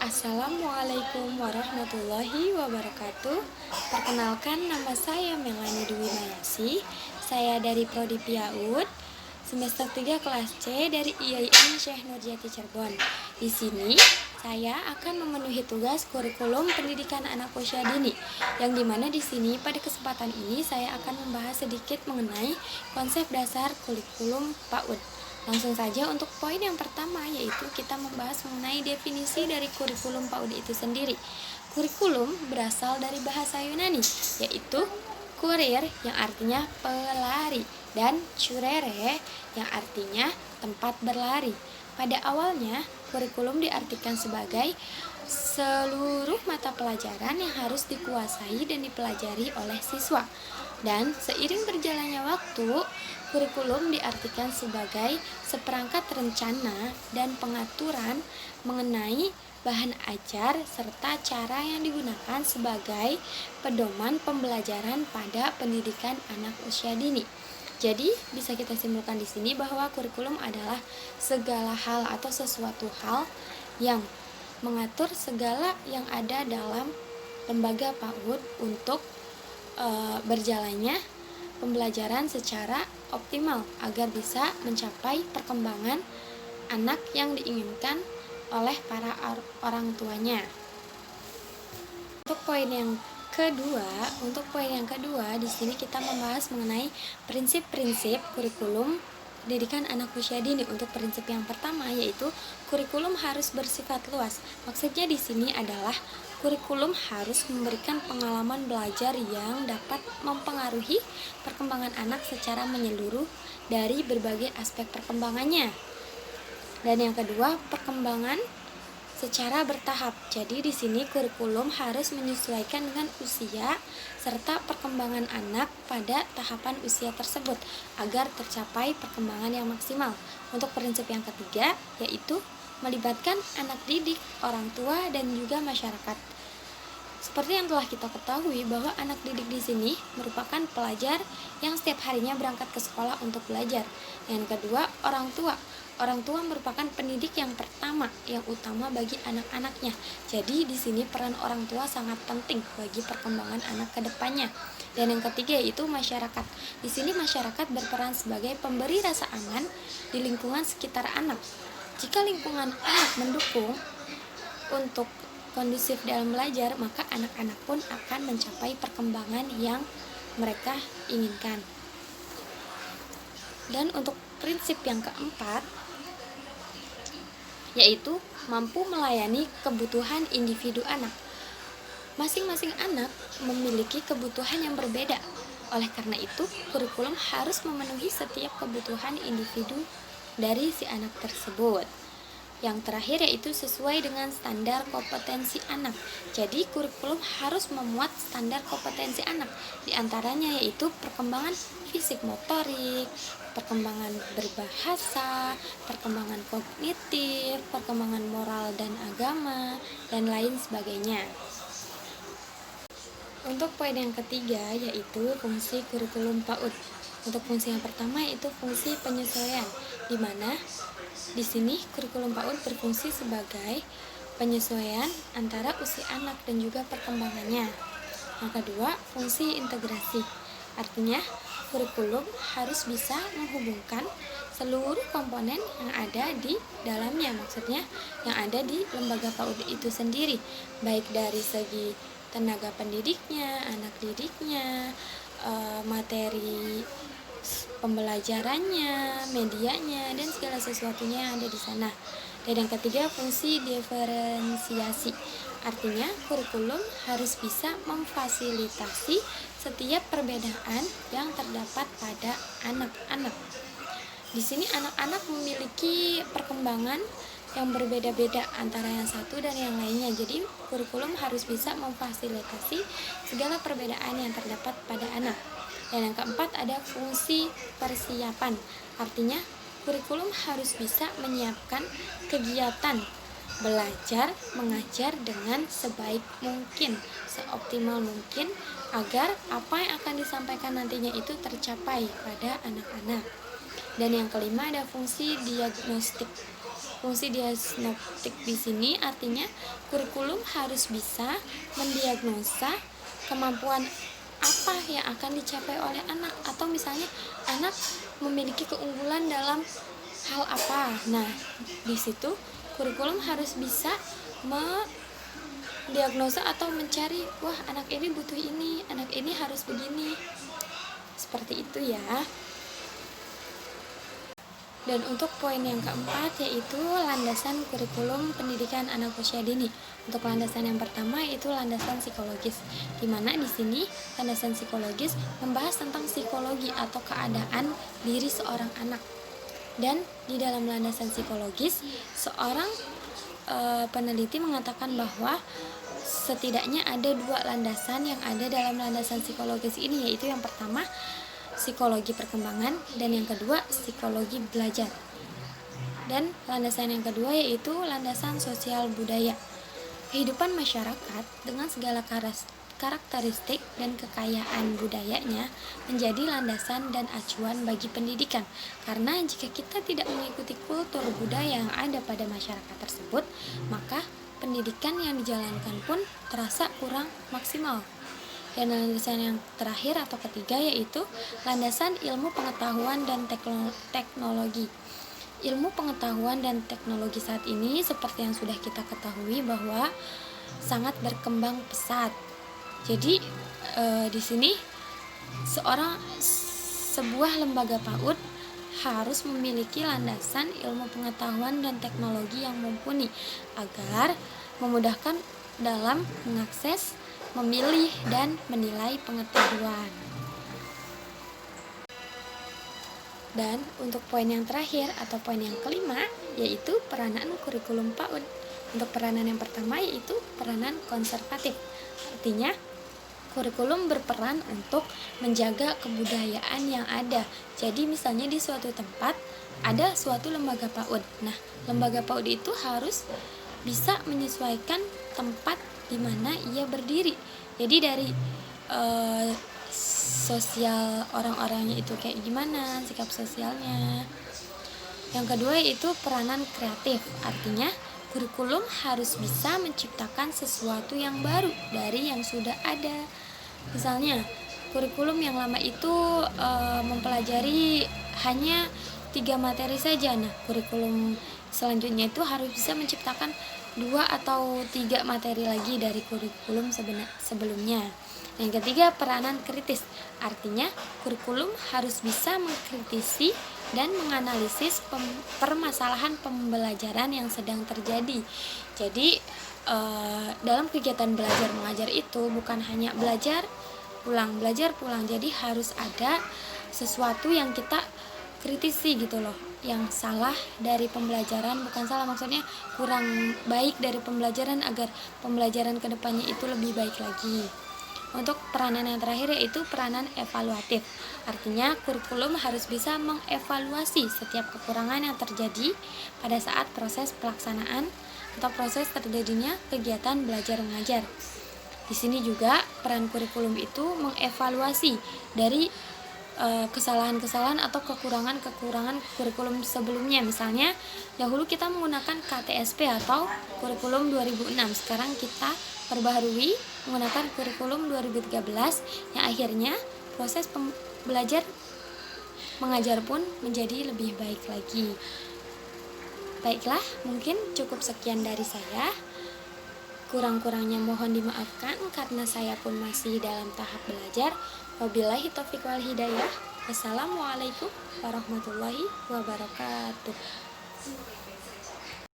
Assalamualaikum warahmatullahi wabarakatuh. Perkenalkan, nama saya Melani Dwi Mayasi. Saya dari Prodi PIAUD semester 3 kelas C dari IAIN Syekh Nurjati Cirebon. Di sini saya akan memenuhi tugas kurikulum pendidikan anak usia dini, yang dimana di sini pada kesempatan ini saya akan membahas sedikit mengenai konsep dasar kurikulum PAUD. Langsung saja untuk poin yang pertama, yaitu kita membahas mengenai definisi dari kurikulum PAUD itu sendiri. Kurikulum berasal dari bahasa Yunani, yaitu kurir yang artinya pelari dan curere yang artinya tempat berlari. Pada awalnya, kurikulum diartikan sebagai seluruh mata pelajaran yang harus dikuasai dan dipelajari oleh siswa. Dan seiring berjalannya waktu, kurikulum diartikan sebagai seperangkat rencana dan pengaturan mengenai bahan ajar serta cara yang digunakan sebagai pedoman pembelajaran pada pendidikan anak usia dini. Jadi, bisa kita simpulkan di sini bahwa kurikulum adalah segala hal atau sesuatu hal yang mengatur segala yang ada dalam lembaga PAUD untuk berjalannya pembelajaran secara optimal agar bisa mencapai perkembangan anak yang diinginkan oleh para orang tuanya. Untuk poin yang kedua, di sini kita membahas mengenai prinsip-prinsip kurikulum pendidikan anak usia dini. Untuk prinsip yang pertama, yaitu kurikulum harus bersifat luas. Maksudnya di sini adalah kurikulum harus memberikan pengalaman belajar yang dapat mempengaruhi perkembangan anak secara menyeluruh dari berbagai aspek perkembangannya. Dan yang kedua, perkembangan secara bertahap. Jadi di sini kurikulum harus menyesuaikan dengan usia serta perkembangan anak pada tahapan usia tersebut agar tercapai perkembangan yang maksimal. Untuk prinsip yang ketiga, yaitu melibatkan anak didik, orang tua, dan juga masyarakat. Seperti yang telah kita ketahui bahwa anak didik di sini merupakan pelajar yang setiap harinya berangkat ke sekolah untuk belajar. Yang kedua, orang tua. Orang tua merupakan pendidik yang pertama, yang utama bagi anak-anaknya. Jadi di sini peran orang tua sangat penting bagi perkembangan anak ke depannya. Dan yang ketiga yaitu masyarakat. Di sini masyarakat berperan sebagai pemberi rasa aman di lingkungan sekitar anak. Jika lingkungan anak mendukung untuk kondusif dalam belajar, maka anak-anak pun akan mencapai perkembangan yang mereka inginkan. Dan untuk prinsip yang keempat, yaitu mampu melayani kebutuhan individu anak. Masing-masing anak memiliki kebutuhan yang berbeda. Oleh karena itu, kurikulum harus memenuhi setiap kebutuhan individu dari si anak tersebut. Yang terakhir yaitu sesuai dengan standar kompetensi anak. Jadi kurikulum harus memuat standar kompetensi anak. Di antaranya yaitu perkembangan fisik motorik, perkembangan berbahasa, perkembangan kognitif, perkembangan moral dan agama, dan lain sebagainya. Untuk poin yang ketiga yaitu fungsi kurikulum PAUD. Untuk fungsi yang pertama yaitu fungsi penyesuaian, di mana di sini kurikulum PAUD berfungsi sebagai penyesuaian antara usia anak dan juga perkembangannya. Yang kedua, fungsi integrasi. Artinya, kurikulum harus bisa menghubungkan seluruh komponen yang ada di dalamnya, maksudnya yang ada di lembaga PAUD itu sendiri, baik dari segi tenaga pendidiknya, anak didiknya, materi pembelajarannya, medianya, dan segala sesuatunya yang ada di sana. Dan yang ketiga, fungsi diferensiasi. Artinya, kurikulum harus bisa memfasilitasi setiap perbedaan yang terdapat pada anak-anak. Di sini anak-anak memiliki perkembangan yang berbeda-beda antara yang satu dan yang lainnya. Jadi, kurikulum harus bisa memfasilitasi segala perbedaan yang terdapat pada anak. Dan yang keempat ada fungsi persiapan. Artinya, kurikulum harus bisa menyiapkan kegiatan belajar mengajar dengan sebaik mungkin, seoptimal mungkin agar apa yang akan disampaikan nantinya itu tercapai pada anak-anak. Dan yang kelima ada fungsi diagnostik. Fungsi diagnostik di sini artinya kurikulum harus bisa mendiagnosa kemampuan apa yang akan dicapai oleh anak, atau misalnya anak memiliki keunggulan dalam hal apa. Nah, di situ kurikulum harus bisa mendiagnosa atau mencari, wah anak ini butuh ini, anak ini harus begini. Seperti itu ya. Dan untuk poin yang keempat yaitu landasan kurikulum pendidikan anak usia dini. Untuk landasan yang pertama yaitu landasan psikologis, di mana di sini landasan psikologis membahas tentang psikologi atau keadaan diri seorang anak. Dan di dalam landasan psikologis, seorang peneliti mengatakan bahwa setidaknya ada 2 landasan yang ada dalam landasan psikologis ini, yaitu yang pertama psikologi perkembangan dan yang kedua psikologi belajar. Dan landasan yang kedua yaitu landasan sosial budaya. Kehidupan masyarakat dengan segala karakteristik dan kekayaan budayanya menjadi landasan dan acuan bagi pendidikan. Karena jika kita tidak mengikuti kultur budaya yang ada pada masyarakat tersebut, maka pendidikan yang dijalankan pun terasa kurang maksimal. Dan landasan yang terakhir atau ketiga yaitu landasan ilmu pengetahuan dan teknologi. Ilmu pengetahuan dan teknologi saat ini seperti yang sudah kita ketahui bahwa sangat berkembang pesat. Jadi di sini sebuah lembaga PAUD harus memiliki landasan ilmu pengetahuan dan teknologi yang mumpuni agar memudahkan dalam mengakses, memilih, dan menilai pengetahuan. Dan untuk poin yang terakhir atau poin yang kelima yaitu peranan kurikulum PAUD. Untuk peranan yang pertama yaitu peranan konservatif. Artinya kurikulum berperan untuk menjaga kebudayaan yang ada. Jadi misalnya di suatu tempat ada suatu lembaga PAUD. Nah, lembaga PAUD itu harus bisa menyesuaikan tempat di mana ia berdiri. Jadi dari sosial orang-orangnya itu kayak gimana, sikap sosialnya. Yang kedua yaitu peranan kreatif. Artinya kurikulum harus bisa menciptakan sesuatu yang baru dari yang sudah ada. Misalnya kurikulum yang lama itu mempelajari hanya 3 materi saja. Nah, kurikulum selanjutnya itu harus bisa menciptakan 2 atau 3 materi lagi dari kurikulum sebelumnya. Yang ketiga, peranan kritis. Artinya kurikulum harus bisa mengkritisi dan menganalisis permasalahan pembelajaran yang sedang terjadi. Jadi dalam kegiatan belajar mengajar itu bukan hanya belajar pulang, jadi harus ada sesuatu yang kita kritisi gitu loh. Yang salah dari pembelajaran, bukan salah, maksudnya kurang baik dari pembelajaran agar pembelajaran kedepannya itu lebih baik lagi. Untuk peranan yang terakhir yaitu peranan evaluatif. Artinya kurikulum harus bisa mengevaluasi setiap kekurangan yang terjadi pada saat proses pelaksanaan atau proses terjadinya kegiatan belajar mengajar. Di sini juga peran kurikulum itu mengevaluasi dari kesalahan-kesalahan atau kekurangan-kekurangan kurikulum sebelumnya. Misalnya dahulu kita menggunakan KTSP atau kurikulum 2006. Sekarang kita perbaharui menggunakan kurikulum 2013 yang akhirnya proses belajar mengajar pun menjadi lebih baik lagi. Baiklah, mungkin cukup sekian dari saya. Kurang-kurangnya mohon dimaafkan karena saya pun masih dalam tahap belajar. Wabillahi taufiq wal hidayah. Wassalamualaikum warahmatullahi wabarakatuh.